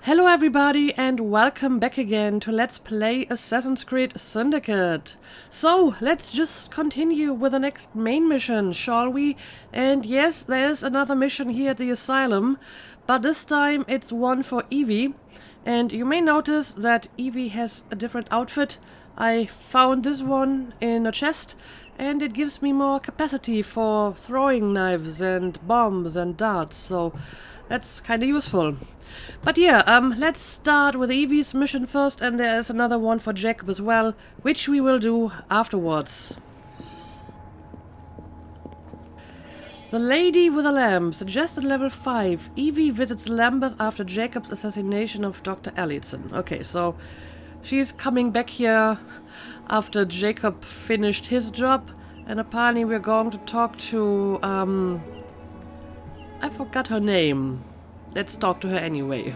Hello everybody and welcome back again to Let's Play Assassin's Creed Syndicate. So, let's just continue with the next main mission, shall we? And yes, there's another mission here at the asylum, but this time it's one for Evie. And you may notice that Evie has a different outfit. I found this one in a chest, and it gives me more capacity for throwing knives and bombs and darts, so that's kinda useful. But yeah, let's start with Evie's mission first, and there is another one for Jacob as well, which we will do afterwards. The Lady with a Lamb, suggested level 5. Evie visits Lambeth after Jacob's assassination of Dr. Elliotson. Okay, so she's coming back here after Jacob finished his job, and apparently we're going to talk to, I forgot her name. Let's talk to her anyway.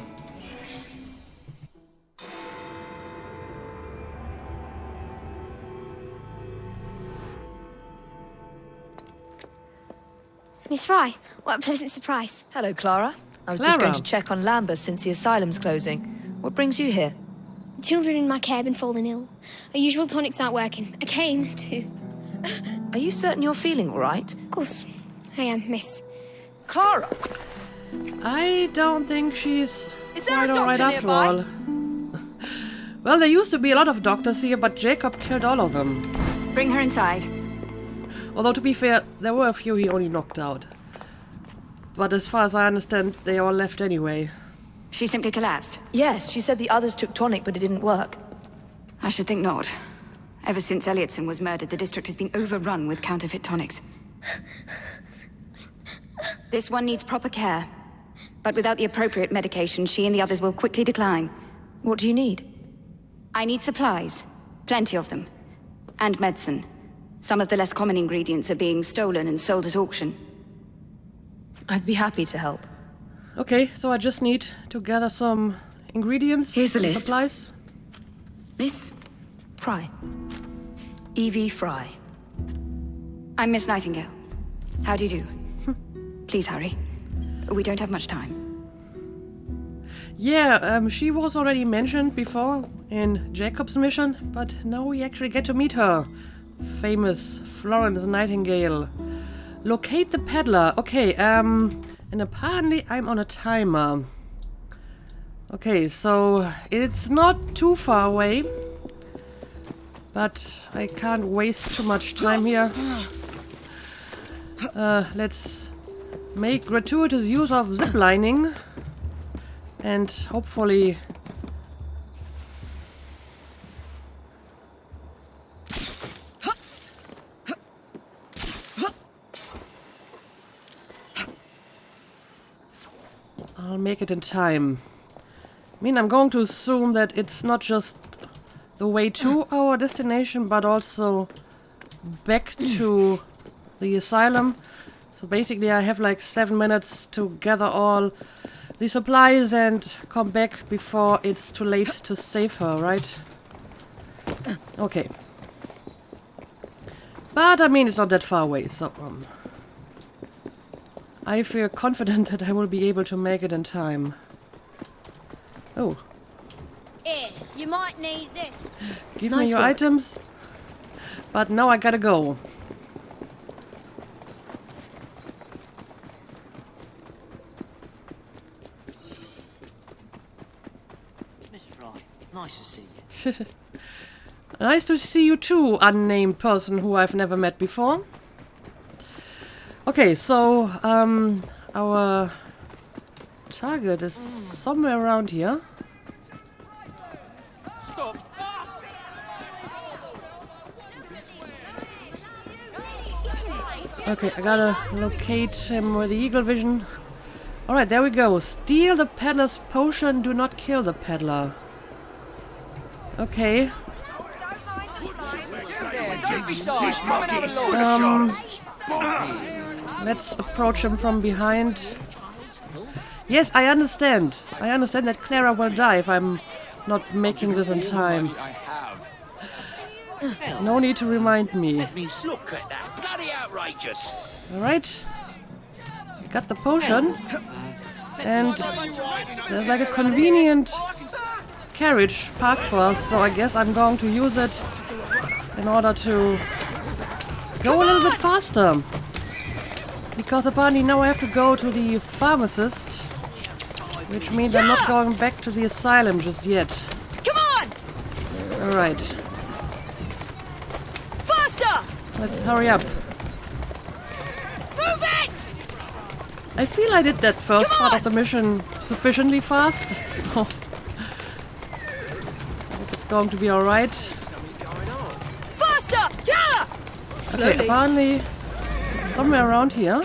Miss Fry, what a pleasant surprise. Hello, Clara. I was just going to check on Lambeth since the asylum's closing. What brings you here? Children in my care have been falling ill. Our usual tonics aren't working. I came to... Are you certain you're feeling all right? Of course, I am, miss. Clara! I don't think she's Is there quite a alright doctor after nearby? all. Well, there used to be a lot of doctors here, but Jacob killed all of them. Bring her inside. Although, to be fair, there were a few he only knocked out. But as far as I understand, they all left anyway. She simply collapsed. Yes, she said the others took tonic, but it didn't work. I should think not. Ever since Elliotson was murdered, the district has been overrun with counterfeit tonics. This one needs proper care. But without the appropriate medication, she and the others will quickly decline. What do you need? I need supplies. Plenty of them. And medicine. Some of the less common ingredients are being stolen and sold at auction. I'd be happy to help. Okay, so I just need to gather some ingredients. Here's the and list. Supplies. Miss? Fry. Evie Fry. I'm Miss Nightingale. How do you do? Please hurry. We don't have much time. Yeah, she was already mentioned before in Jacob's mission, but now we actually get to meet her. Famous Florence Nightingale. Locate the peddler. Okay, and apparently I'm on a timer. Okay, so it's not too far away, but I can't waste too much time here. Let's make gratuitous use of ziplining, and hopefully I'll make it in time. I mean, I'm going to assume that it's not just the way to our destination, but also back to the asylum. So basically I have like 7 minutes to gather all the supplies and come back before it's too late to save her, right? Okay. But I mean, it's not that far away, so I feel confident that I will be able to make it in time. Oh. Here, you might need this. Give me Nice your work. items. But now I gotta go. Miss Fry, nice to see you. Nice to see you too, unnamed person who I've never met before. Okay, so our target is somewhere around here. Okay, I gotta locate him with the eagle vision. Alright, there we go. Steal the peddler's potion, do not kill the peddler. Okay. Let's approach him from behind. Yes, I understand. I understand that Clara will die if I'm not making this in time. No need to remind me. Look at that, bloody outrageous. Alright. Got the potion. And there's like a convenient carriage parked for us, so I guess I'm going to use it in order to go a little bit faster. Because apparently now I have to go to the pharmacist, which means I'm not going back to the asylum just yet. Come on! Alright. Faster! Let's hurry up. Move it! I feel I did that first part of the mission sufficiently fast, so I hope it's going to be alright. Faster! Yeah! Okay, apparently it's somewhere around here.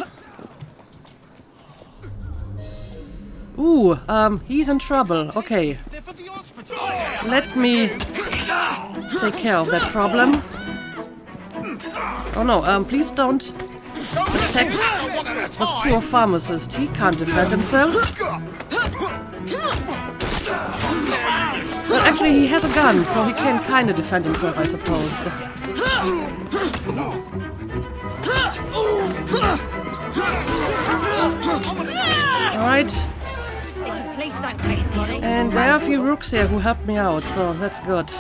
Ooh, he's in trouble. Okay. Let me take care of that problem. Oh no, please don't attack the poor pharmacist. He can't defend himself. But actually he has a gun, so he can kinda defend himself, I suppose. Alright. And there are a few rooks here who helped me out, so that's good.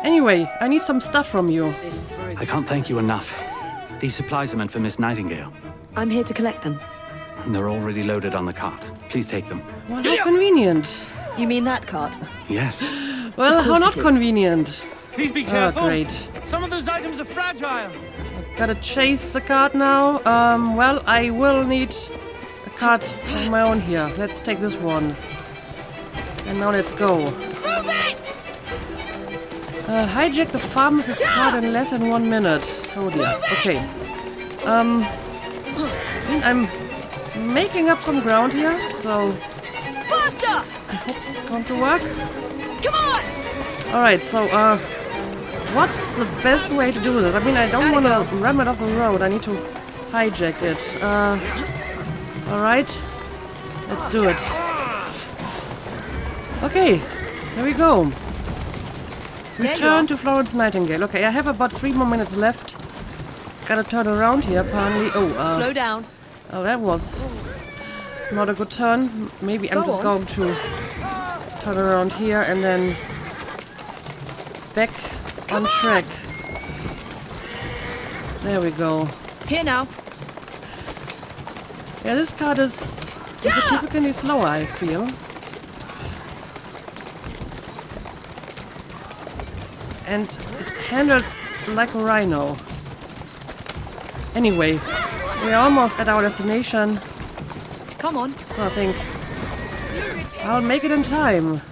Anyway, I need some stuff from you. I can't thank you enough. These supplies are meant for Miss Nightingale. I'm here to collect them. They're already loaded on the cart. Please take them. Well, how convenient. You mean that cart? Yes. Well, how not convenient. Please be careful. Oh, great. Some of those items are fragile. Gotta chase the cart now. Well, I will need a cart of my own here. Let's take this one. And now let's go. Move it! Hijack the pharmacist's cart in less than 1 minute. Oh dear. Okay. I'm making up some ground here, so Faster! I hope this is going to work. Come on! Alright, so, what's the best way to do this? I mean, I don't want to ram it off the road. I need to hijack it. Alright. Let's do it. Okay, here we go. Return to Florence Nightingale. Okay, I have about 3 more minutes left. Gotta turn around here, apparently. Oh, Slow down. Oh, that was not a good turn. Maybe I'm just going to turn around here and then back on track. There we go. Here now. Yeah, this card is significantly slower, I feel. And it handles like a rhino. Anyway, we're almost at our destination. Come on. So I think I'll make it in time.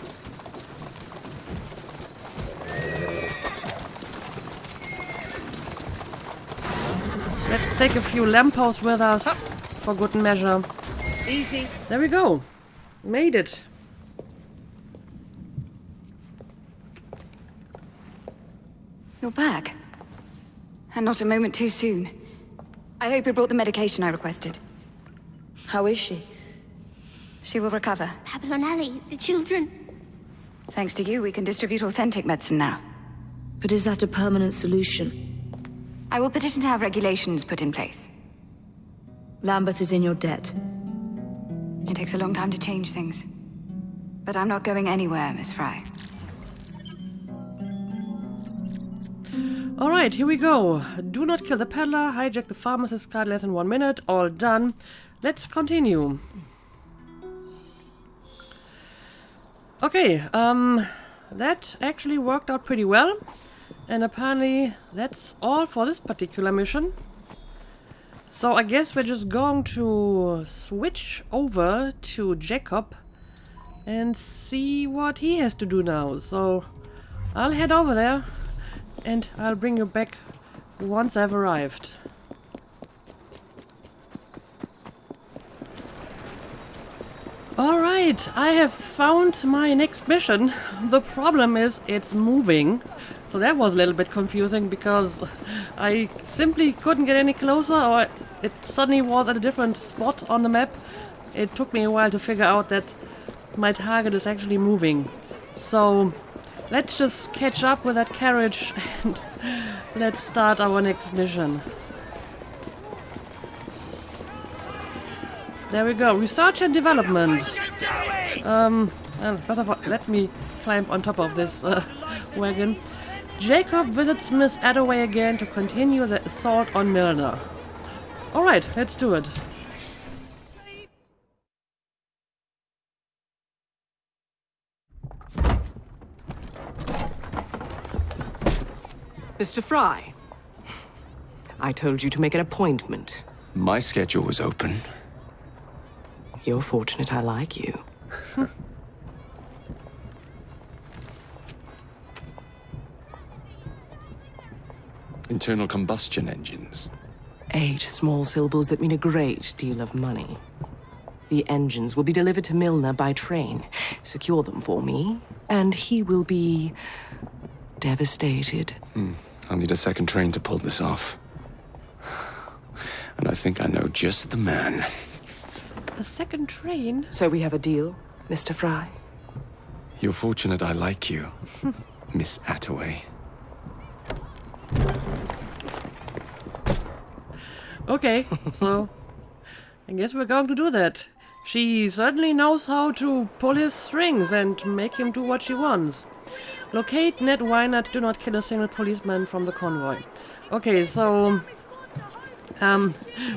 Let's take a few lampposts with us for good measure. Easy. There we go. Made it. You're back. And not a moment too soon. I hope you brought the medication I requested. How is she? She will recover. Pablo and Ellie, the children. Thanks to you, we can distribute authentic medicine now. But is that a permanent solution? I will petition to have regulations put in place. Lambeth is in your debt. It takes a long time to change things. But I'm not going anywhere, Miss Fry. Alright, here we go. Do not kill the peddler, hijack the pharmacist's card less than 1 minute. All done. Let's continue. Okay, that actually worked out pretty well. And apparently that's all for this particular mission. So I guess we're just going to switch over to Jacob and see what he has to do now. So I'll head over there and I'll bring you back once I've arrived. Alright, I have found my next mission. The problem is it's moving. So that was a little bit confusing because I simply couldn't get any closer, or it suddenly was at a different spot on the map. It took me a while to figure out that my target is actually moving. So let's just catch up with that carriage and let's start our next mission. There we go. Research and development. And first of all, let me climb on top of this wagon. Jacob visits Miss Attaway again to continue the assault on Milner. Alright, let's do it. Mr. Fry, I told you to make an appointment. My schedule was open. You're fortunate I like you. Internal combustion engines. 8 small syllables that mean a great deal of money. The engines will be delivered to Milner by train. Secure them for me, and he will be devastated. I'll need a second train to pull this off. And I think I know just the man. A second train? So we have a deal, Mr. Fry? You're fortunate I like you, Miss Attaway. Okay, so I guess we're going to do that. She certainly knows how to pull his strings and make him do what she wants. Locate Ned Wynard, do not kill a single policeman from the convoy. Okay, so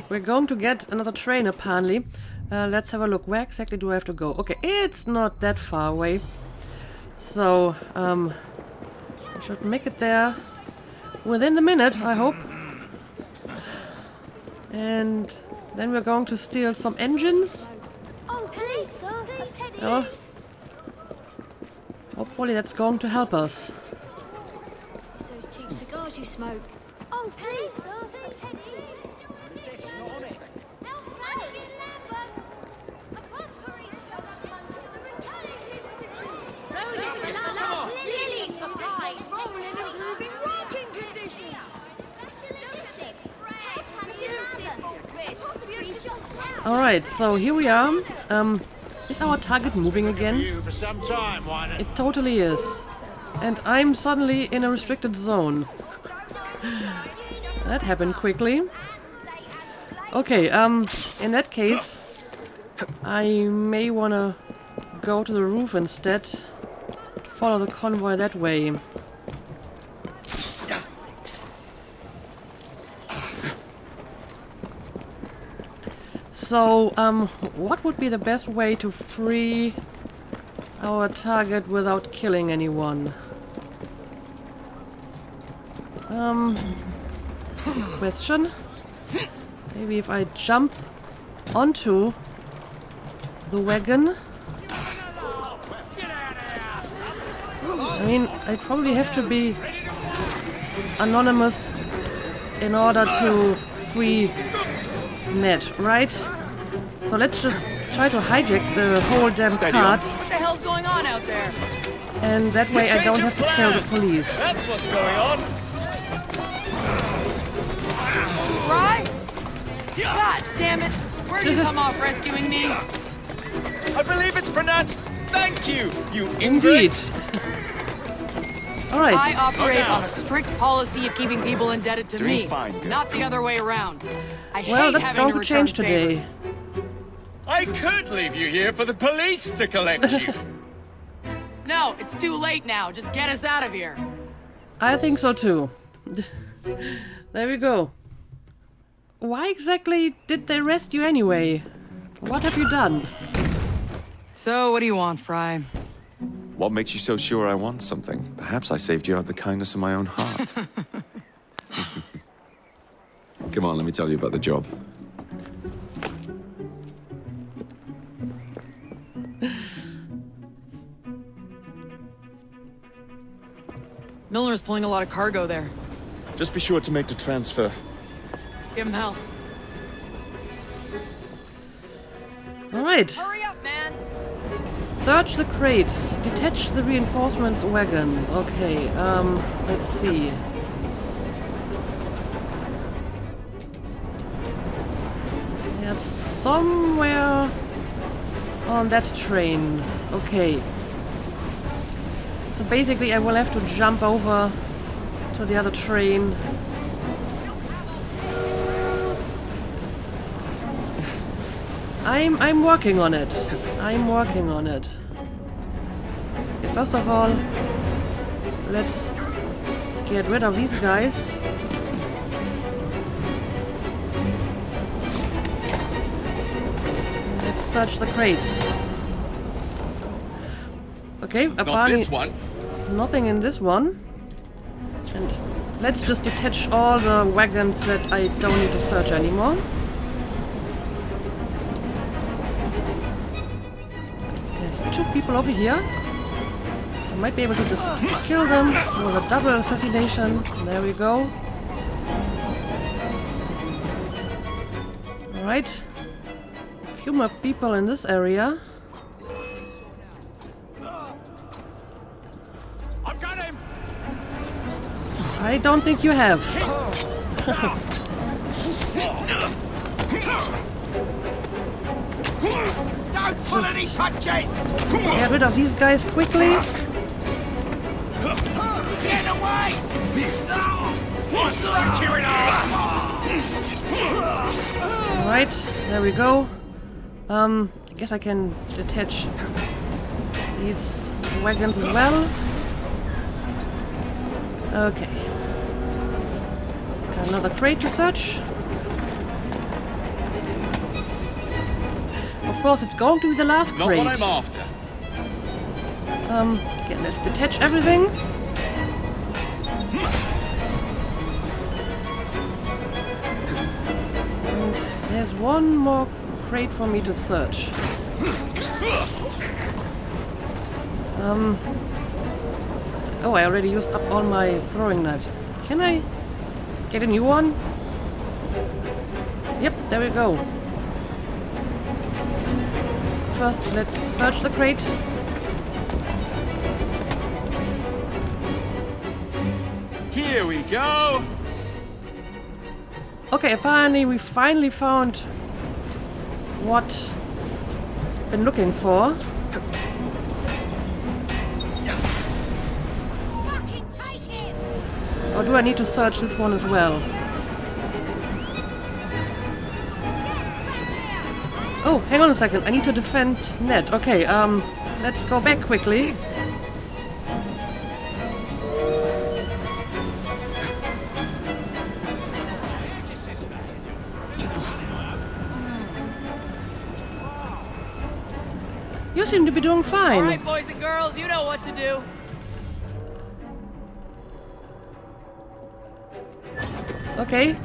we're going to get another train apparently. Let's have a look. Where exactly do I have to go? Okay, it's not that far away. So, I should make it there within the minute, I hope. And then we're going to steal some engines. Oh, police, sir. These Yeah. Hopefully that's going to help us. It's those cheap cigars you smoke. Oh, police, sir. These Lilies for pride. Rolling and improving working conditions. Alright, so here we are. Is our target moving again? It totally is. And I'm suddenly in a restricted zone. That happened quickly. Okay, in that case, I may wanna go to the roof instead. To follow the convoy that way. So, what would be the best way to free our target without killing anyone? Question. Maybe if I jump onto the wagon. I mean, I probably have to be anonymous in order to free Ned, right? So let's just try to hijack the whole damn cart. What the hell's going on out there? And that way I don't have to kill the police. That's what's going on. Right? God damn it! Where'd you come off rescuing me? I believe it's pronounced thank you, you Indeed. Alright. I operate on a strict policy of keeping people indebted to me, not the other way around. Well, that's going to change today. I could leave you here for the police to collect you. No, it's too late now. Just get us out of here. I think so too. There we go. Why exactly did they arrest you anyway? What have you done? So, what do you want, Fry? What makes you so sure I want something? Perhaps I saved you out of the kindness of my own heart. Come on, let me tell you about the job. Milner's pulling a lot of cargo there. Just be sure to make the transfer. Give him hell. Alright. Hurry up, man! Search the crates. Detach the reinforcements wagons. Okay, let's see. There's somewhere on that train. Okay. So basically I will have to jump over to the other train. I'm working on it. I'm working on it. Okay, first of all, let's get rid of these guys. Let's search the crates. Okay, apparently this one. nothing in this one. And let's just detach all the wagons that I don't need to search anymore. There's 2 people over here. I might be able to just kill them with a double assassination. There we go. Alright. A few more people in this area. I've got him. I don't think you have. Don't pull any punches. Get rid of these guys quickly. Get away. What's that you in? Alright, there we go. I guess I can detach these wagons as well. Okay. Got another crate to search. Of course, it's going to be the last crate. Not what I'm after. Okay, let's detach everything. And there's one more crate for me to search. Oh, I already used up all my throwing knives. Can I get a new one? Yep, there we go. First, let's search the crate. Here we go. Okay, apparently we finally found what I've been looking for. Or do I need to search this one as well? Oh, hang on a second. I need to defend Ned. Okay, let's go back quickly. You seem to be doing fine. All right, boys and girls, you know what to do. Okay.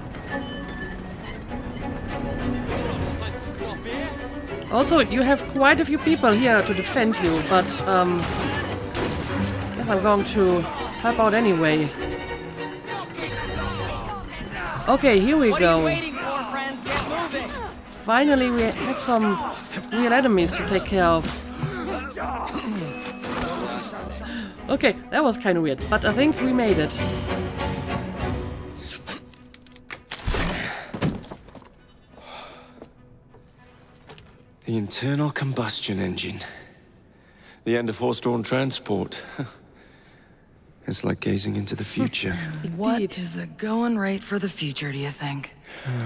Also, you have quite a few people here to defend you, but guess I'm going to help out anyway. Okay, here we What are you go. waiting for, friends? Get moving. Finally, we have some real enemies to take care of. Okay, that was kind of weird, but I think we made it. The internal combustion engine. The end of horse-drawn transport. It's like gazing into the future. What is the going rate for the future, do you think?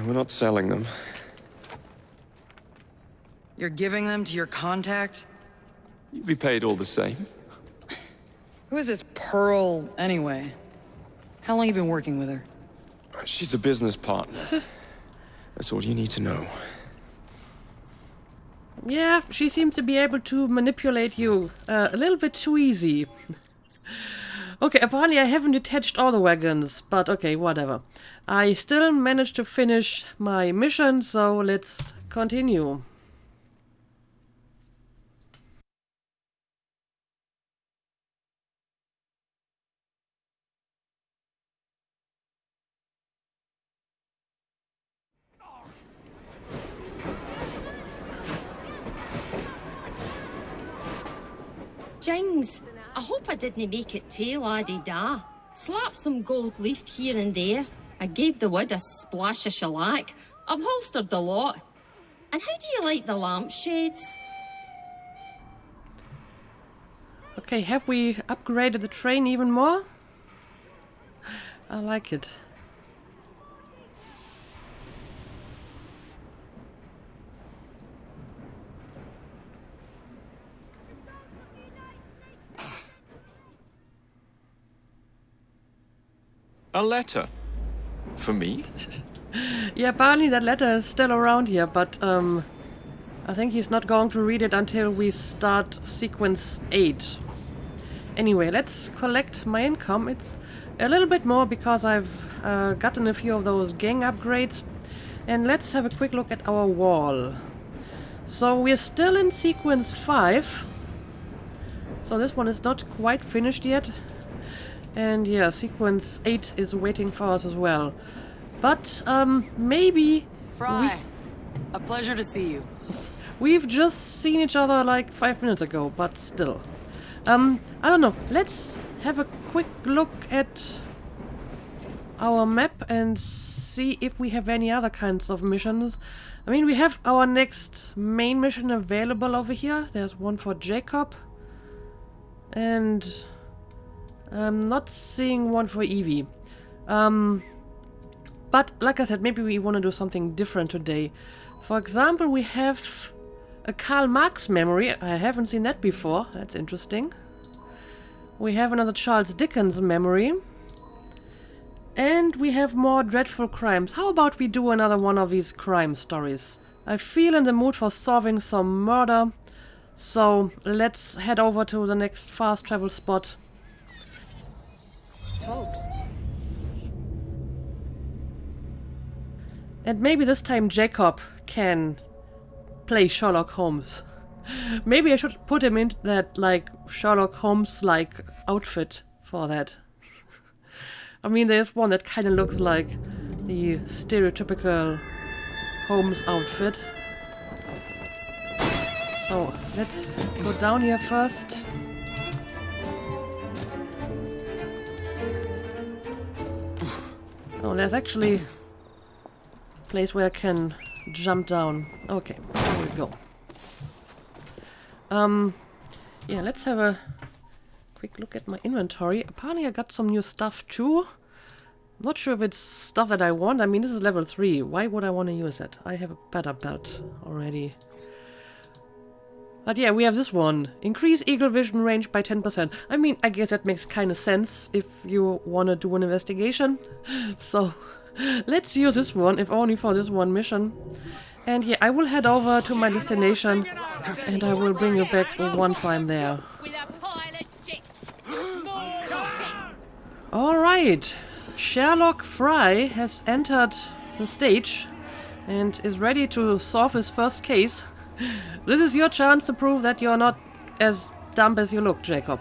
We're not selling them. You're giving them to your contact? You'd be paid all the same. Who is this Pearl, anyway? How long you been working with her? She's a business partner. That's all you need to know. Yeah, she seems to be able to manipulate you a little bit too easy. Okay, apparently I haven't detached all the wagons, but okay, whatever. I still managed to finish my mission, so let's continue. Jings, I hope I didn't make it too, laddie-da. Slap some gold leaf here and there. I gave the wood a splash of shellac. Upholstered the lot. And how do you like the lampshades? Okay, have we upgraded the train even more? I like it. A letter? For me? Yeah, apparently that letter is still around here, but I think he's not going to read it until we start sequence 8. Anyway, let's collect my income. It's a little bit more because I've gotten a few of those gang upgrades. And let's have a quick look at our wall. So we're still in sequence 5. So this one is not quite finished yet. And yeah, sequence 8 is waiting for us as well. But maybe... Fry, a pleasure to see you. We've just seen each other like 5 minutes ago, but still. I don't know. Let's have a quick look at our map and see if we have any other kinds of missions. I mean, we have our next main mission available over here. There's one for Jacob. And I'm not seeing one for Evie. But like I said, maybe we want to do something different today. For example, we have a Karl Marx memory. I haven't seen that before. That's interesting. We have another Charles Dickens memory. And we have more dreadful crimes. How about we do another one of these crime stories? I feel in the mood for solving some murder. So let's head over to the next fast travel spot. Togs. And maybe this time Jacob can play Sherlock Holmes. Maybe I should put him in that, like, Sherlock Holmes-like outfit for that. I mean, there's one that kind of looks like the stereotypical Holmes outfit. So, let's go down here first. Oh, there's actually a place where I can jump down. Okay, there we go. Yeah, let's have a quick look at my inventory. Apparently I got some new stuff too. Not sure if it's stuff that I want. I mean, this is level 3. Why would I want to use it? I have a better belt already. But yeah, we have this one. Increase eagle vision range by 10%. I mean, I guess that makes kind of sense if you want to do an investigation. So, let's use this one, if only for this one mission. And yeah, I will head over to my destination and I will bring you back once I'm there. Alright, Sherlock Fry has entered the stage and is ready to solve his first case. This is your chance to prove that you're not as dumb as you look, Jacob.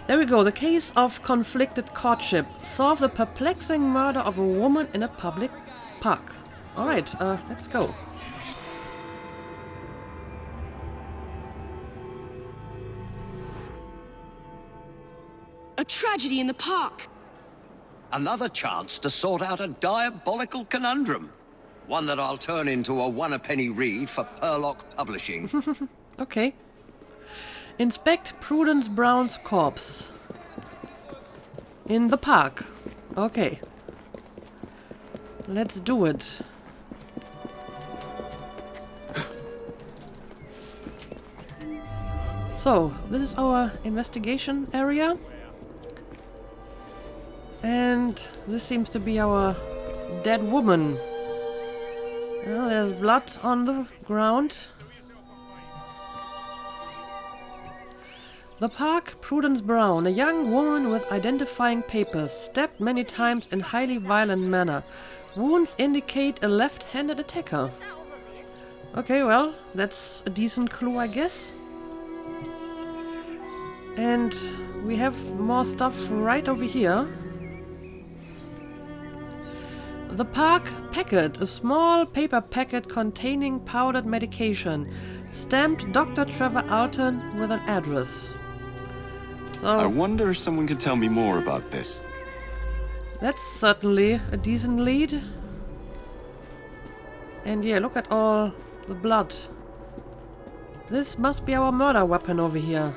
There we go, the case of conflicted courtship. Solve the perplexing murder of a woman in a public park. Alright, let's go. A tragedy in the park. Another chance to sort out a diabolical conundrum. One that I'll turn into a one-a-penny read for Purlock Publishing. Okay. Inspect Prudence Brown's corpse. In the park. Okay. Let's do it. So, this is our investigation area. And this seems to be our dead woman. Oh, there's blood on the ground. The park, Prudence Brown, a young woman with identifying papers, stabbed many times in highly violent manner. Wounds indicate a left-handed attacker. Okay, well, that's a decent clue, I guess. And we have more stuff right over here. The park packet, a small paper packet containing powdered medication, stamped Dr. Trevor Alton with an address. So I wonder if someone could tell me more about this. That's certainly a decent lead. And yeah, look at all the blood. This must be our murder weapon over here.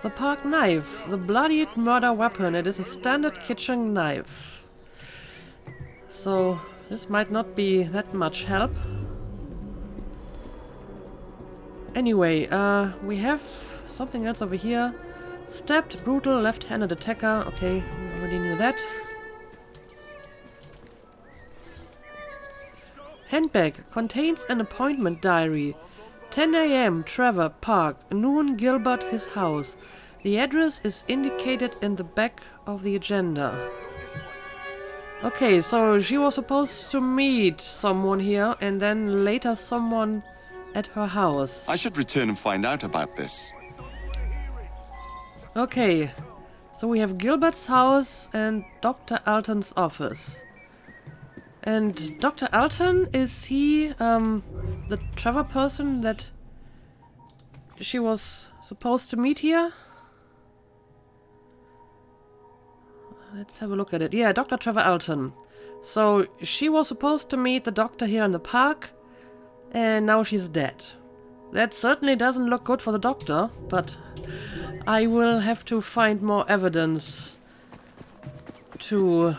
The park knife, the bloodied murder weapon. It is a standard kitchen knife. So this might not be that much help. Anyway, we have something else over here. Stabbed, brutal, left-handed attacker. Okay, we already knew that. Handbag contains an appointment diary. 10 a.m. Trevor Park, noon Gilbert his house. The address is indicated in the back of the agenda. Okay, so she was supposed to meet someone here and then later someone at her house. I should return and find out about this. Okay, so we have Gilbert's house and Dr. Alton's office. And Dr. Alton, is he the Trevor person that she was supposed to meet here? Let's have a look at it. Yeah, Dr. Trevor Alton. So she was supposed to meet the doctor here in the park, and now she's dead. That certainly doesn't look good for the doctor, but I will have to find more evidence to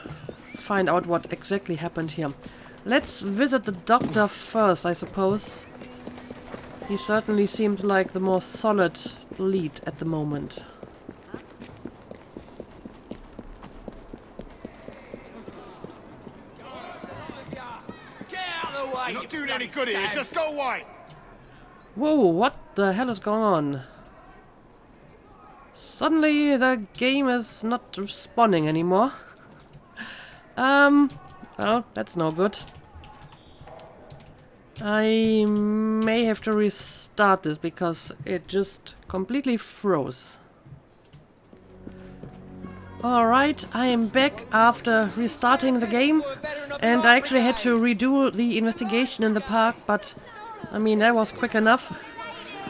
find out what exactly happened here. Let's visit the doctor first, I suppose. He certainly seems like the more solid lead at the moment. You're not doing any good here, just go away! Whoa, what the hell is going on? Suddenly the game is not responding anymore. Well, that's no good. I may have to restart this because it just completely froze. Alright, I am back after restarting the game, and I actually had to redo the investigation in the park, but I mean, that was quick enough.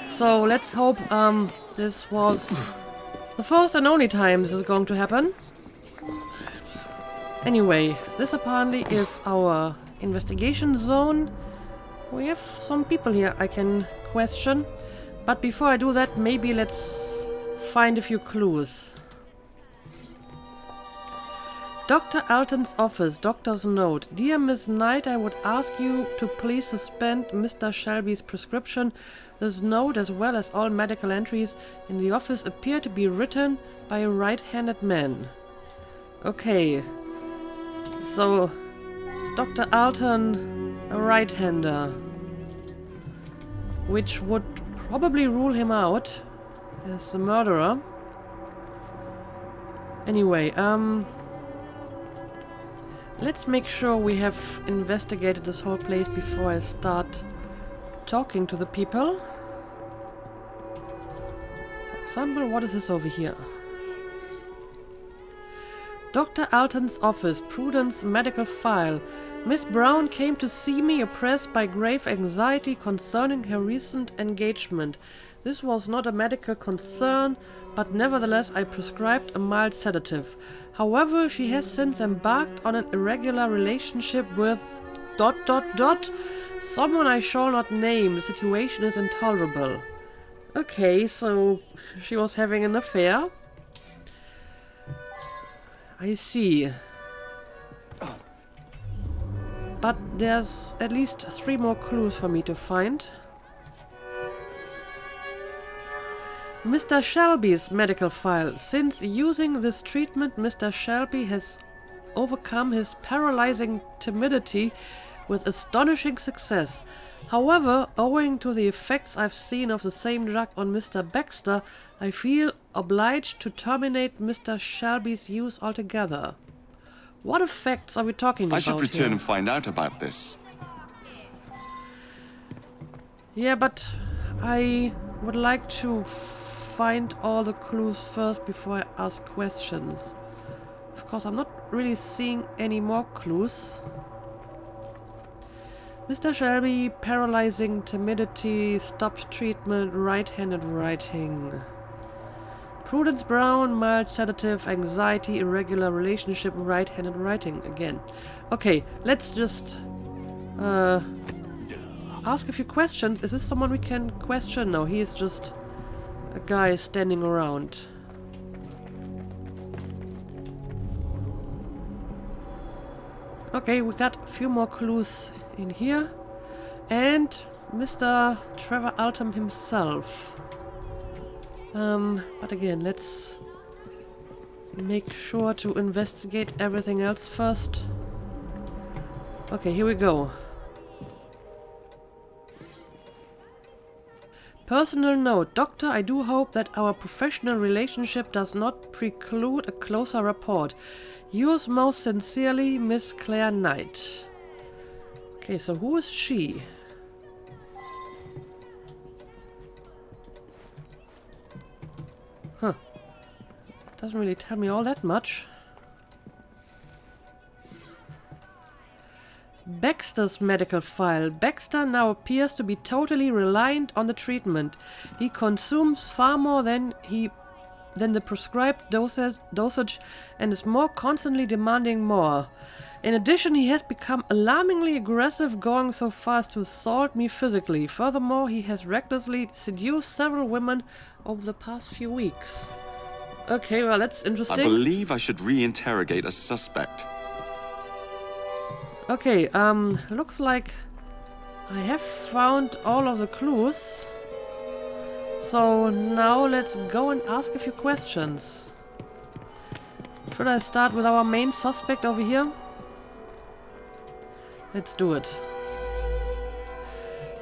So let's hope this was the first and only time this is going to happen. Anyway, this apparently is our investigation zone. We have some people here I can question, but before I do that, maybe let's find a few clues. Dr. Alton's office, doctor's note. Dear Miss Knight, I would ask you to please suspend Mr. Shelby's prescription. This note, as well as all medical entries in the office, appear to be written by a right-handed man. Okay. So, is Dr. Alton a right-hander? Which would probably rule him out as the murderer. Anyway, let's make sure we have investigated this whole place before I start talking to the people. For example, what is this over here? Dr. Alton's office, Prudence medical file. Miss Brown came to see me oppressed by grave anxiety concerning her recent engagement. This was not a medical concern, but nevertheless I prescribed a mild sedative. However, she has since embarked on an irregular relationship with ... someone I shall not name. The situation is intolerable. Okay, so she was having an affair. I see. But there's at least 3 more clues for me to find. Mr. Shelby's medical file. Since using this treatment, Mr. Shelby has overcome his paralyzing timidity with astonishing success. However, owing to the effects I've seen of the same drug on Mr. Baxter, I feel obliged to terminate Mr. Shelby's use altogether. What effects are we talking about here? I should return and find out about this. Yeah, but I would like to find all the clues first before I ask questions. Of course, I'm not really seeing any more clues. Mr. Shelby, paralyzing timidity, stopped treatment, right-handed writing. Prudence Brown, mild sedative, anxiety, irregular relationship, right-handed writing again. Okay, let's just ask a few questions. Is this someone we can question? No, he is just a guy standing around. Okay, we got a few more clues in here. And Mr. Trevor Alton himself. But again, let's make sure to investigate everything else first. Okay, here we go. Personal note. Doctor, I do hope that our professional relationship does not preclude a closer rapport. Yours most sincerely, Miss Claire Knight. Okay, so who is she? Huh. Doesn't really tell me all that much. Baxter's medical file. Baxter now appears to be totally reliant on the treatment. He consumes far more than the prescribed dosage and is more constantly demanding more. In addition, he has become alarmingly aggressive, going so far as to assault me physically. Furthermore, he has recklessly seduced several women over the past few weeks. Okay, well, that's interesting. I believe I should re-interrogate a suspect. Okay, looks like I have found all of the clues. So now let's go and ask a few questions. Should I start with our main suspect over here? Let's do it.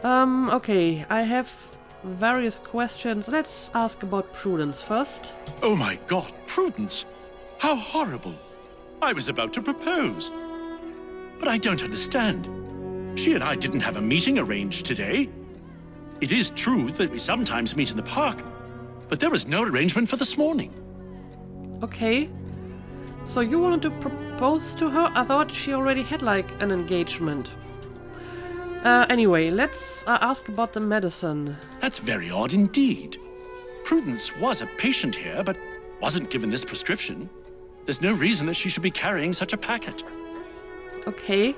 Okay, I have various questions. Let's ask about Prudence first. Oh my God, Prudence! How horrible! I was about to propose. But I don't understand. She and I didn't have a meeting arranged today. It is true that we sometimes meet in the park, but there was no arrangement for this morning. Okay. So you wanted to propose to her? I thought she already had, like, an engagement. Anyway, let's ask about the medicine. That's very odd indeed. Prudence was a patient here, but wasn't given this prescription. There's no reason that she should be carrying such a packet. Okay,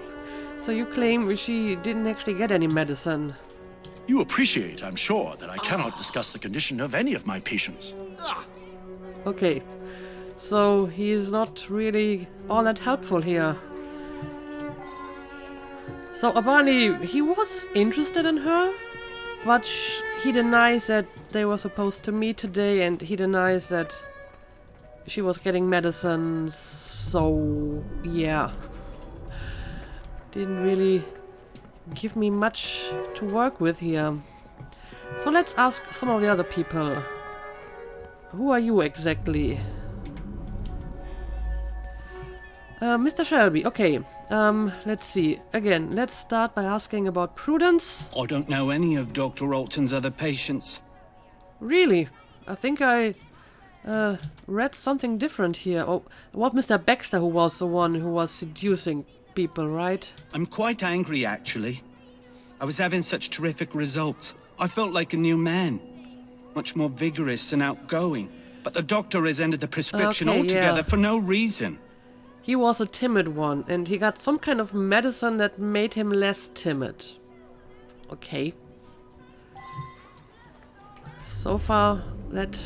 so you claim she didn't actually get any medicine. You appreciate, I'm sure, that I cannot discuss the condition of any of my patients. Okay, so he's not really all that helpful here. So apparently he was interested in her, but he denies that they were supposed to meet today, and he denies that she was getting medicine, so yeah. Didn't really give me much to work with here. So let's ask some of the other people. Who are you exactly? Mr. Shelby, okay. Let's see. Again, let's start by asking about Prudence. I don't know any of Dr. Alton's other patients. Really? I think I read something different here. Oh, what Mr. Baxter, who was the one who was seducing people, right? I'm quite angry, actually. I was having such terrific results. I felt like a new man. Much more vigorous and outgoing. But the doctor has ended the prescription altogether for no reason. He was a timid one, and he got some kind of medicine that made him less timid. Okay. So far, that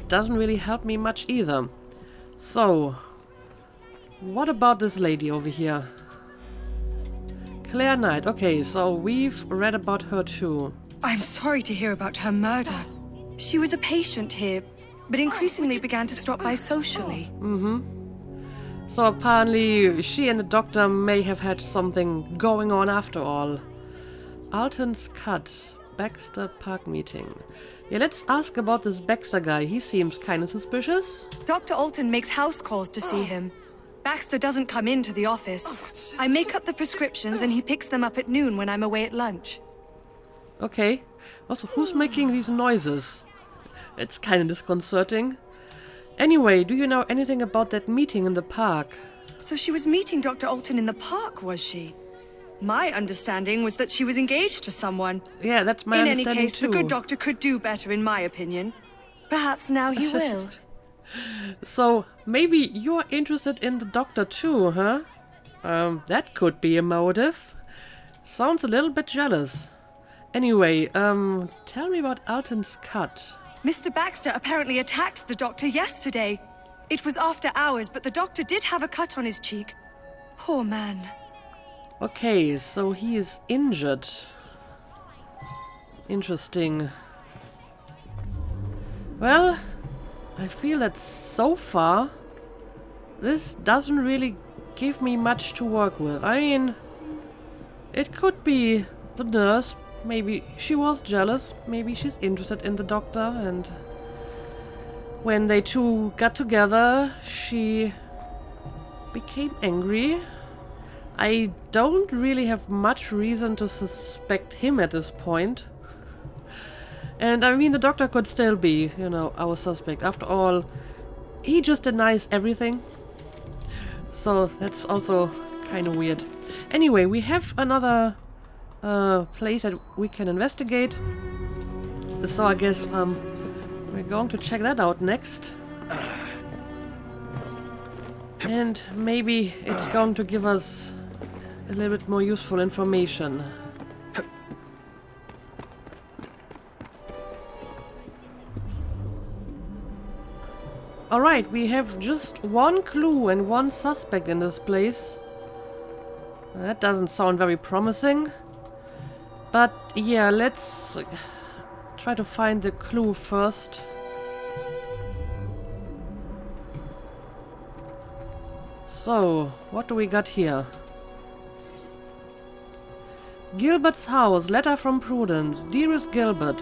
doesn't really help me much either. So, what about this lady over here? Claire Knight. Okay, so we've read about her too. I'm sorry to hear about her murder. She was a patient here, but increasingly began to stop by socially. So apparently she and the doctor may have had something going on after all. Alton's Cut. Baxter Park meeting. Yeah, let's ask about this Baxter guy. He seems kind of suspicious. Dr. Alton makes house calls to see him. Baxter doesn't come into the office. I make up the prescriptions and he picks them up at noon when I'm away at lunch. Okay. Also, who's making these noises? It's kind of disconcerting. Anyway, do you know anything about that meeting in the park? So she was meeting Dr. Alton in the park, was she? My understanding was that she was engaged to someone. Yeah, that's my understanding too. In any case, the good doctor could do better, in my opinion. Perhaps now he will. So, maybe you're interested in the doctor too, huh? That could be a motive. Sounds a little bit jealous. Anyway, tell me about Alton's Cut. Mr. Baxter apparently attacked the doctor yesterday. It was after hours, but the doctor did have a cut on his cheek. Poor man. Okay, so he is injured. Interesting. Well, I feel that so far this doesn't really give me much to work with. I mean, it could be the nurse. Maybe she was jealous. Maybe she's interested in the doctor, and when they two got together, she became angry. I don't really have much reason to suspect him at this point. And I mean, the doctor could still be, you know, our suspect. After all, he just denies everything. So that's also kind of weird. Anyway, we have another place that we can investigate. So I guess we're going to check that out next. And maybe it's going to give us a little bit more useful information. Alright, we have just one clue and one suspect in this place. That doesn't sound very promising. But yeah, let's try to find the clue first. So, what do we got here? Gilbert's house, letter from Prudence. Dearest Gilbert,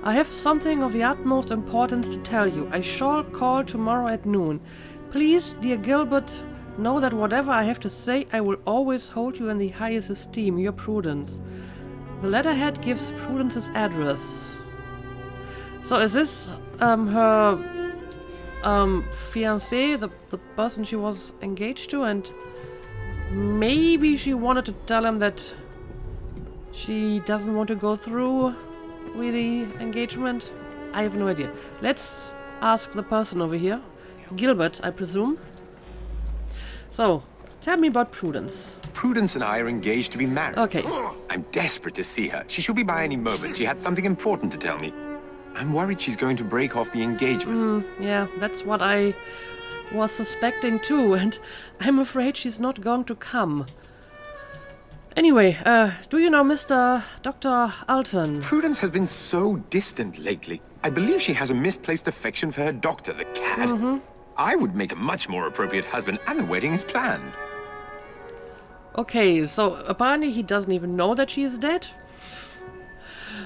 I have something of the utmost importance to tell you. I shall call tomorrow at noon. Please, dear Gilbert, know that whatever I have to say, I will always hold you in the highest esteem. Your Prudence. The letterhead gives Prudence's address. So is this her fiancé, the person she was engaged to, and maybe she wanted to tell him that she doesn't want to go through with the engagement? I have no idea. Let's ask the person over here. Gilbert, I presume. So, tell me about Prudence. Prudence and I are engaged to be married. Okay. I'm desperate to see her. She should be by any moment. She had something important to tell me. I'm worried she's going to break off the engagement. Yeah, that's what I was suspecting too, and I'm afraid she's not going to come. Anyway, do you know Mr. Dr. Alton? Prudence has been so distant lately. I believe she has a misplaced affection for her doctor, the cat. I would make a much more appropriate husband, and the wedding is planned. Okay, so apparently he doesn't even know that she is dead.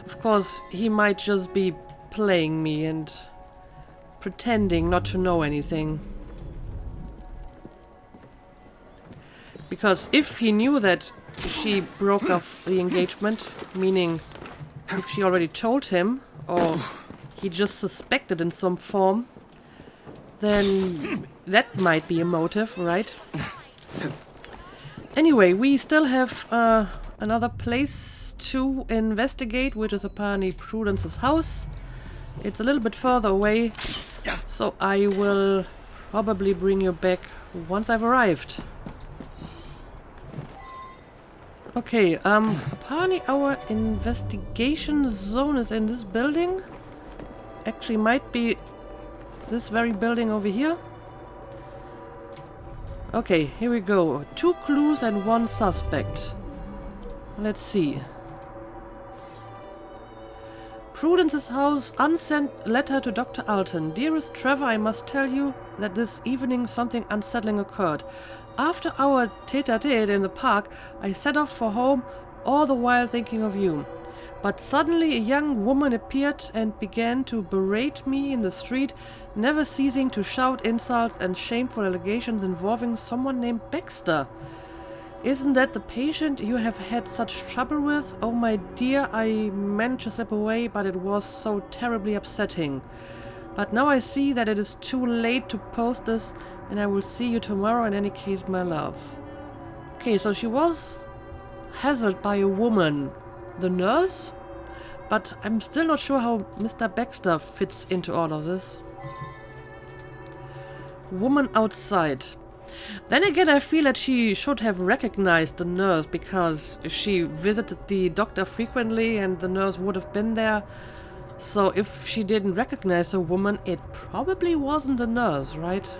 Of course, he might just be playing me and pretending not to know anything. Because if he knew that she broke off the engagement, meaning if she already told him, or he just suspected in some form, then that might be a motive, right? Anyway, we still have another place to investigate, which is apparently Prudence's house. It's a little bit further away, so I will probably bring you back once I've arrived. Okay, apparently our investigation zone is in this building. Actually, might be this very building over here. Okay, here we go. 2 clues and 1 suspect. Let's see. Prudence's house, unsent letter to Dr. Alton. Dearest Trevor, I must tell you that this evening something unsettling occurred. After our tete-a-tete in the park, I set off for home, all the while thinking of you. But suddenly a young woman appeared and began to berate me in the street, never ceasing to shout insults and shameful allegations involving someone named Baxter. Isn't that the patient you have had such trouble with? Oh my dear, I meant to slip away, but it was so terribly upsetting. But now I see that it is too late to post this, and I will see you tomorrow in any case, my love. Okay, so she was hassled by a woman, the nurse, but I'm still not sure how Mr. Baxter fits into all of this. Woman outside. Then again, I feel that she should have recognized the nurse because she visited the doctor frequently and the nurse would have been there. So if she didn't recognize a woman, it probably wasn't the nurse, right?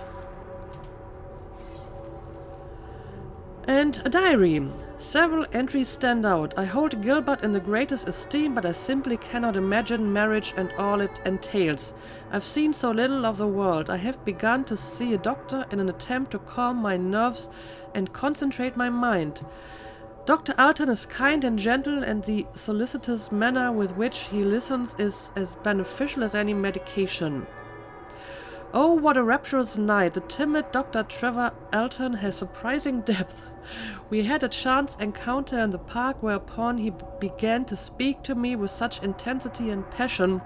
And a diary. Several entries stand out. I hold Gilbert in the greatest esteem, but I simply cannot imagine marriage and all it entails. I've seen so little of the world. I have begun to see a doctor in an attempt to calm my nerves and concentrate my mind. Dr. Alton is kind and gentle, and the solicitous manner with which he listens is as beneficial as any medication. Oh, what a rapturous night. The timid Dr. Trevor Alton has surprising depth. We had a chance encounter in the park whereupon he began to speak to me with such intensity and passion.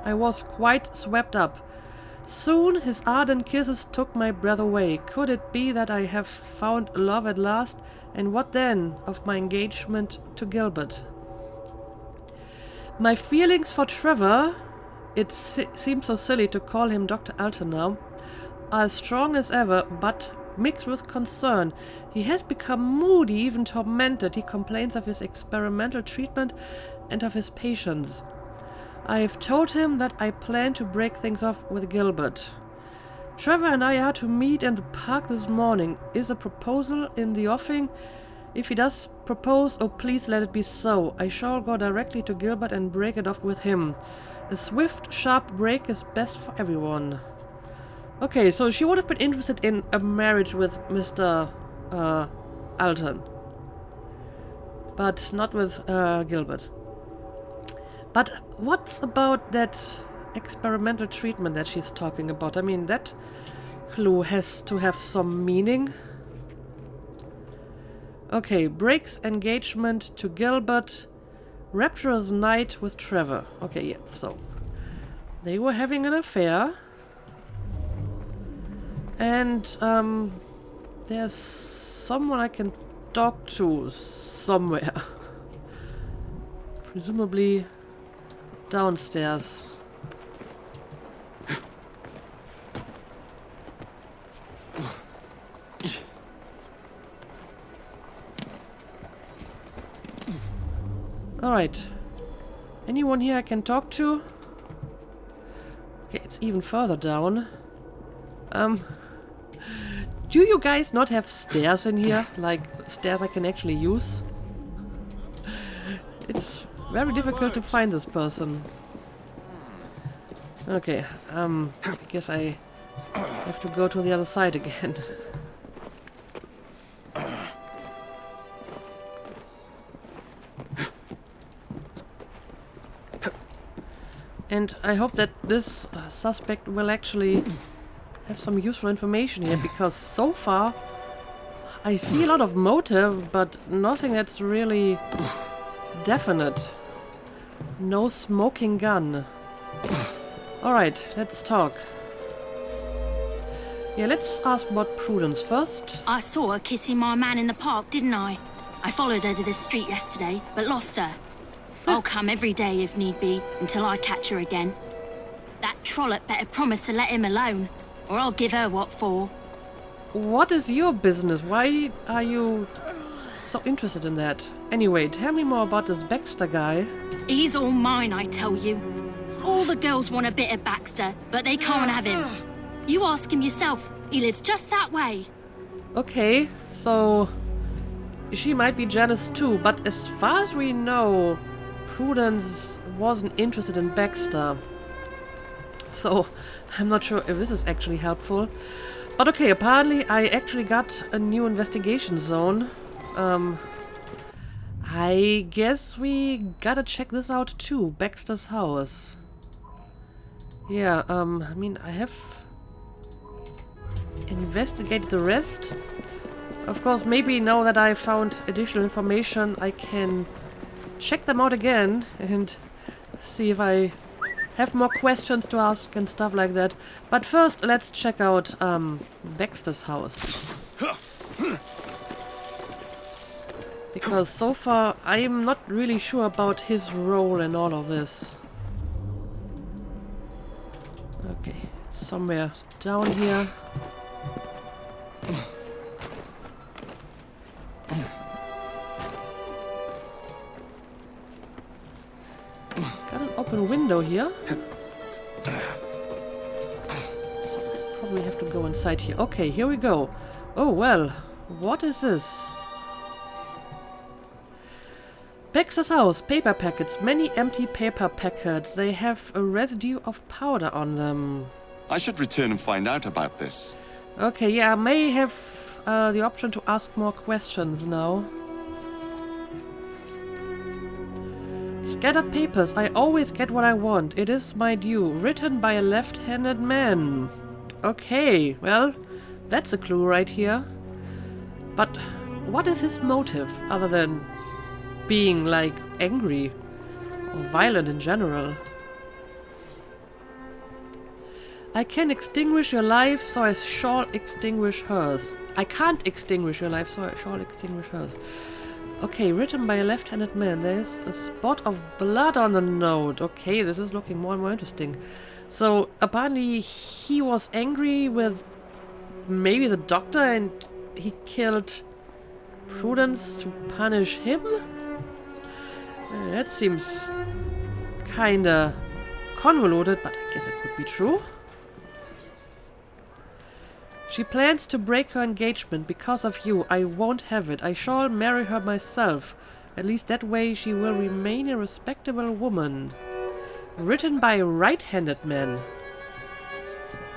I was quite swept up. Soon his ardent kisses took my breath away. Could it be that I have found love at last? And what then of my engagement to Gilbert? My feelings for Trevor, it seems so silly to call him Dr. Alton now, are as strong as ever, but mixed with concern. He has become moody, even tormented. He complains of his experimental treatment and of his patients. I have told him that I plan to break things off with Gilbert. Trevor and I are to meet in the park this morning. Is a proposal in the offing? If he does propose, oh please let it be so. I shall go directly to Gilbert and break it off with him. A swift, sharp break is best for everyone. Okay, so she would have been interested in a marriage with Mr. Alton. But not with Gilbert. But what's about that experimental treatment that she's talking about? I mean, that clue has to have some meaning. Okay, breaks engagement to Gilbert. Rapturous night with Trevor. Okay, yeah, so they were having an affair. And there's someone I can talk to somewhere. Presumably downstairs. Alright. Anyone here I can talk to? Okay, it's even further down. Do you guys not have stairs in here? Like, stairs I can actually use? It's very difficult to find this person. Okay, I guess I have to go to the other side again. And I hope that this suspect will actually have some useful information here, because so far I see a lot of motive, but nothing that's really definite. No smoking gun. Alright, let's talk. Yeah, let's ask about Prudence first. I saw her kissing my man in the park, didn't I? I followed her to this street yesterday, but lost her. I'll come every day if need be, until I catch her again. That trollop better promise to let him alone, or I'll give her what for. What is your business? Why are you so interested in that? Anyway, tell me more about this Baxter guy. He's all mine, I tell you. All the girls want a bit of Baxter, but they can't have him. You ask him yourself. He lives just that way. Okay, so she might be jealous too, but as far as we know, Prudence wasn't interested in Baxter. So, I'm not sure if this is actually helpful. But okay, apparently I actually got a new investigation zone. I guess we gotta check this out too. Baxter's house. Yeah, I mean, I have investigated the rest. Of course, maybe now that I found additional information, I can check them out again and see if I have more questions to ask and stuff like that. But first, let's check out Baxter's house. Because so far, I'm not really sure about his role in all of this. Okay, somewhere down here. Got an open window here. So I probably have to go inside here. Okay, here we go. Oh well, what is this? Baxter's house. Paper packets. Many empty paper packets. They have a residue of powder on them. I should return and find out about this. Okay, yeah, I may have the option to ask more questions now. Scattered papers. I always get what I want. It is my due. Written by a left-handed man. Okay, well, that's a clue right here. But what is his motive other than being, like, angry or violent in general? I can extinguish your life, so I shall extinguish hers. I can't extinguish your life, so I shall extinguish hers. Okay, written by a left-handed man. There's a spot of blood on the note. Okay, this is looking more and more interesting. So, apparently he was angry with maybe the doctor and he killed Prudence to punish him? That seems kinda convoluted, but I guess it could be true. She plans to break her engagement because of you. I won't have it. I shall marry her myself. At least that way she will remain a respectable woman. Written by a right-handed man.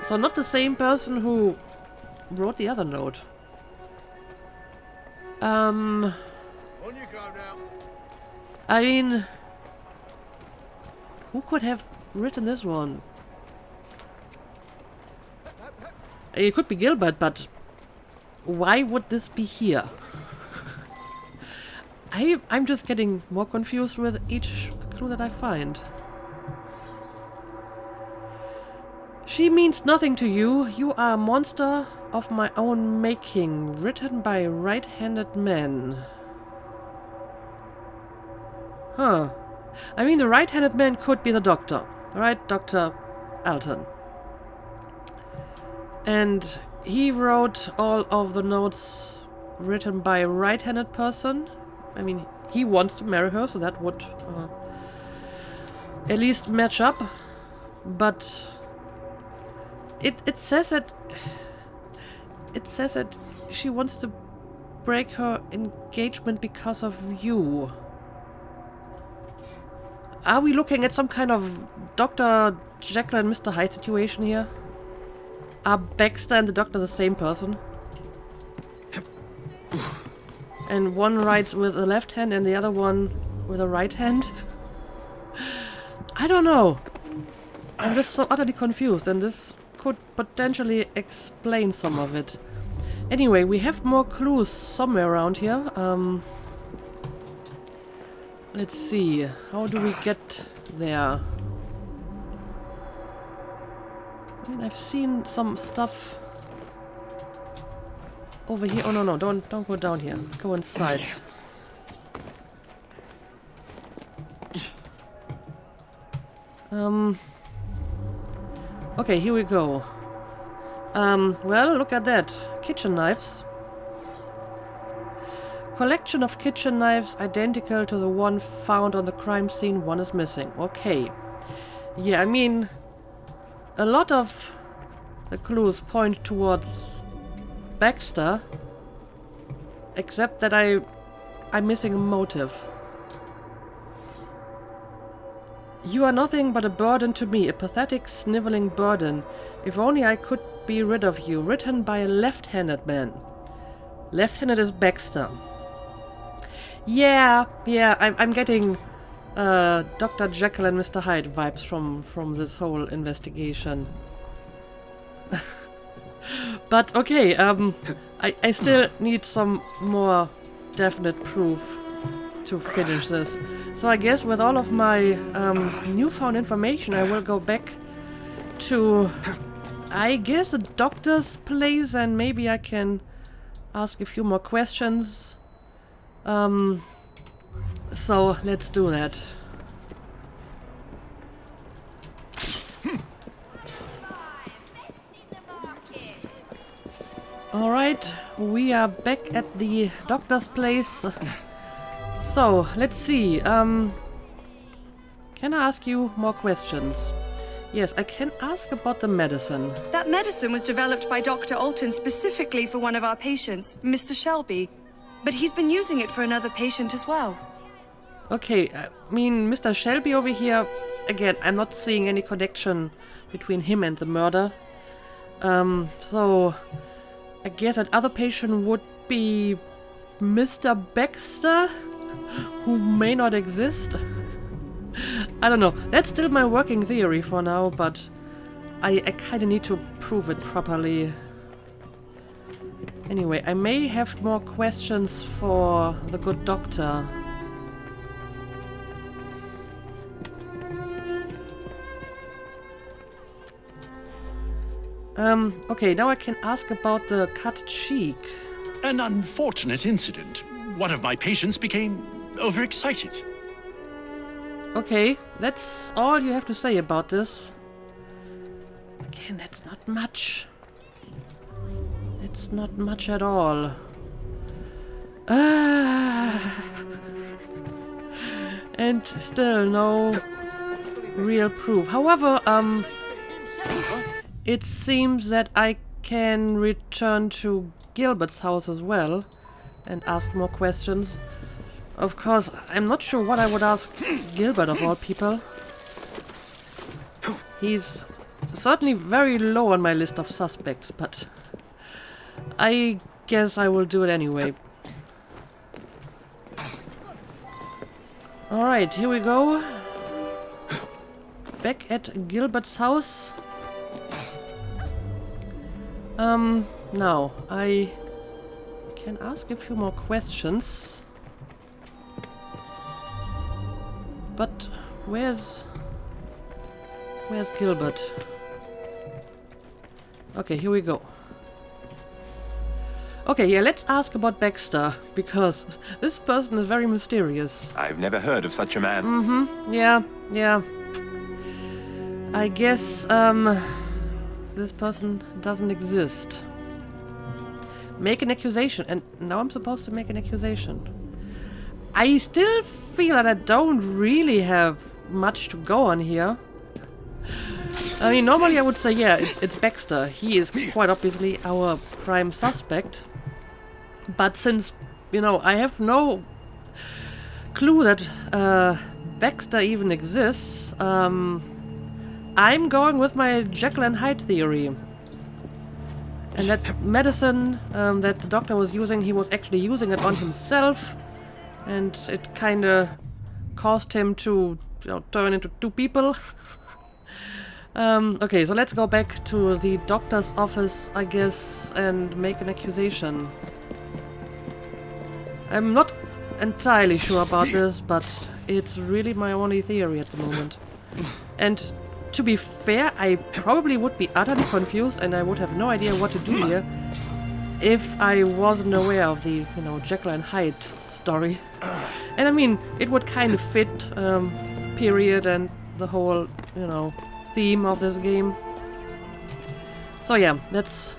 So not the same person who wrote the other note. I mean, who could have written this one? It could be Gilbert, but why would this be here? I'm just getting more confused with each clue that I find. She means nothing to you. You are a monster of my own making. Written by a right-handed man. Huh. I mean, the right-handed man could be the doctor. Right, Dr. Alton. And he wrote all of the notes written by a right-handed person. I mean, he wants to marry her, so that would at least match up. But it says that she wants to break her engagement because of you. Are we looking at some kind of Dr. Jekyll and Mr. Hyde situation here? Are Baxter and the doctor the same person? And one writes with the left hand and the other one with the right hand? I don't know. I'm just so utterly confused, and this could potentially explain some of it. Anyway, we have more clues somewhere around here. Let's see. How do we get there? I mean, I've seen some stuff over here. Oh no, don't go down here. Go inside. Okay, here we go. Well, look at that. Kitchen knives. Collection of kitchen knives identical to the one found on the crime scene. One is missing. Okay. Yeah, I mean, a lot of the clues point towards Baxter, except that I'm missing a motive. You are nothing but a burden to me, a pathetic, sniveling burden. If only I could be rid of you. Written by a left-handed man. Left-handed is Baxter. Yeah, I'm getting Dr. Jekyll and Mr. Hyde vibes from this whole investigation. But okay, I still need some more definite proof to finish this. So I guess with all of my newfound information, I will go back to, I guess, a doctor's place, and maybe I can ask a few more questions. So let's do that. Alright, we are back at the doctor's place. So, let's see. Can I ask you more questions? Yes, I can ask about the medicine. That medicine was developed by Dr. Alton specifically for one of our patients, Mr. Shelby. But he's been using it for another patient as well. Okay, I mean, Mr. Shelby over here, again, I'm not seeing any connection between him and the murder. So I guess that other patient would be Mr. Baxter, who may not exist. I don't know. That's still my working theory for now, but I kind of need to prove it properly. Anyway, I may have more questions for the good doctor. Okay, now I can ask about the cut cheek. An unfortunate incident. One of my patients became overexcited. Okay, that's all you have to say about this. Again, that's not much. It's not much at all. And still no real proof. However, it seems that I can return to Gilbert's house as well and ask more questions. Of course, I'm not sure what I would ask Gilbert of all people. He's certainly very low on my list of suspects, but I guess I will do it anyway. Alright, here we go. Back at Gilbert's house. Now, I can ask a few more questions. But where's Gilbert? Okay, here we go. Okay, yeah, let's ask about Baxter, because this person is very mysterious. I've never heard of such a man. Mm-hmm, yeah. I guess, this person doesn't exist. Make an accusation, and now I'm supposed to make an accusation. I still feel that I don't really have much to go on here. I mean, normally I would say, yeah, it's Baxter. He is quite obviously our prime suspect. But since, you know, I have no clue that Baxter even exists, I'm going with my Jekyll and Hyde theory. And that medicine that the doctor was using, he was actually using it on himself. And it kind of caused him to, you know, turn into two people. Okay, so let's go back to the doctor's office, I guess, and make an accusation. I'm not entirely sure about this, but it's really my only theory at the moment. And to be fair, I probably would be utterly confused and I would have no idea what to do here if I wasn't aware of the, you know, Jekyll and Hyde story. And I mean, it would kind of fit, period, and the whole, you know, theme of this game. So yeah, that's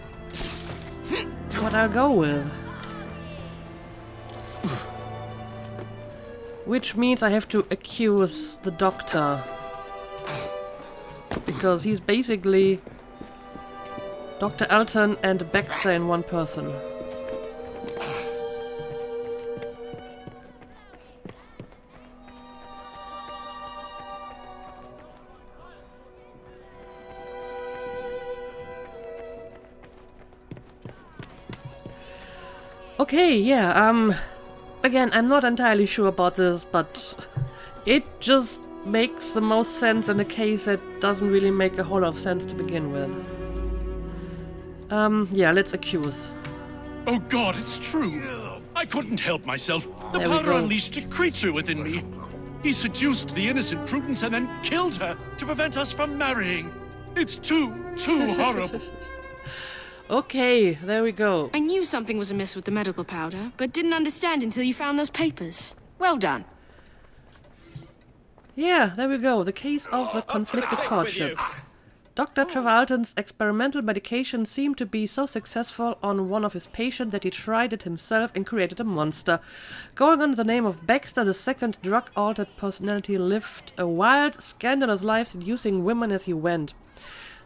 what I'll go with. Which means I have to accuse the doctor. Because he's basically Dr. Elton and Baxter in one person. Okay, yeah, again, I'm not entirely sure about this, but it just makes the most sense in a case that doesn't really make a whole lot of sense to begin with. Yeah, let's accuse. Oh God, it's true. I couldn't help myself. The powder unleashed a creature within me. He seduced the innocent Prudence and then killed her to prevent us from marrying. It's too horrible. Okay, there we go. I knew something was amiss with the medical powder, but didn't understand until you found those papers. Well done. Yeah, there we go. The case of the conflicted courtship. Dr. Trevalton's experimental medication seemed to be so successful on one of his patients that he tried it himself and created a monster. Going under the name of Baxter, the second drug-altered personality lived a wild, scandalous life, seducing women as he went.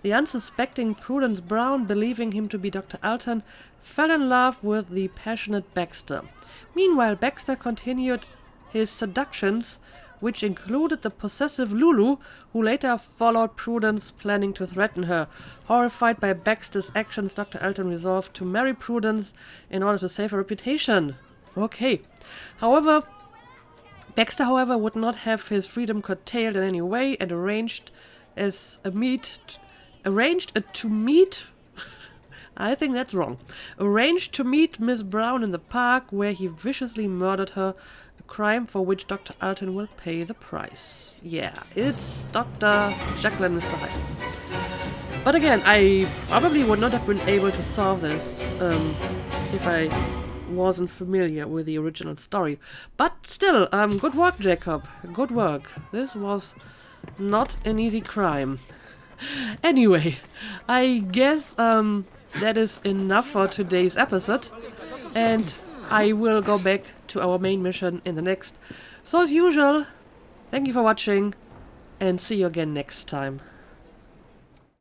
The unsuspecting Prudence Brown, believing him to be Dr. Elton, fell in love with the passionate Baxter. Meanwhile, Baxter continued his seductions, which included the possessive Lulu, who later followed Prudence, planning to threaten her. Horrified by Baxter's actions, Dr. Elton resolved to marry Prudence in order to save her reputation. Okay. Baxter, however, would not have his freedom curtailed in any way and arranged to meet Miss Brown in the park, where he viciously murdered her, a crime for which Dr. Alton will pay the price. Yeah, it's Dr. Jekyll and Mr. Hyde. But again, I probably would not have been able to solve this if I wasn't familiar with the original story. But still, good work, Jacob. Good work. This was not an easy crime. Anyway, I guess that is enough for today's episode, and I will go back to our main mission in the next. So as usual, thank you for watching, and see you again next time.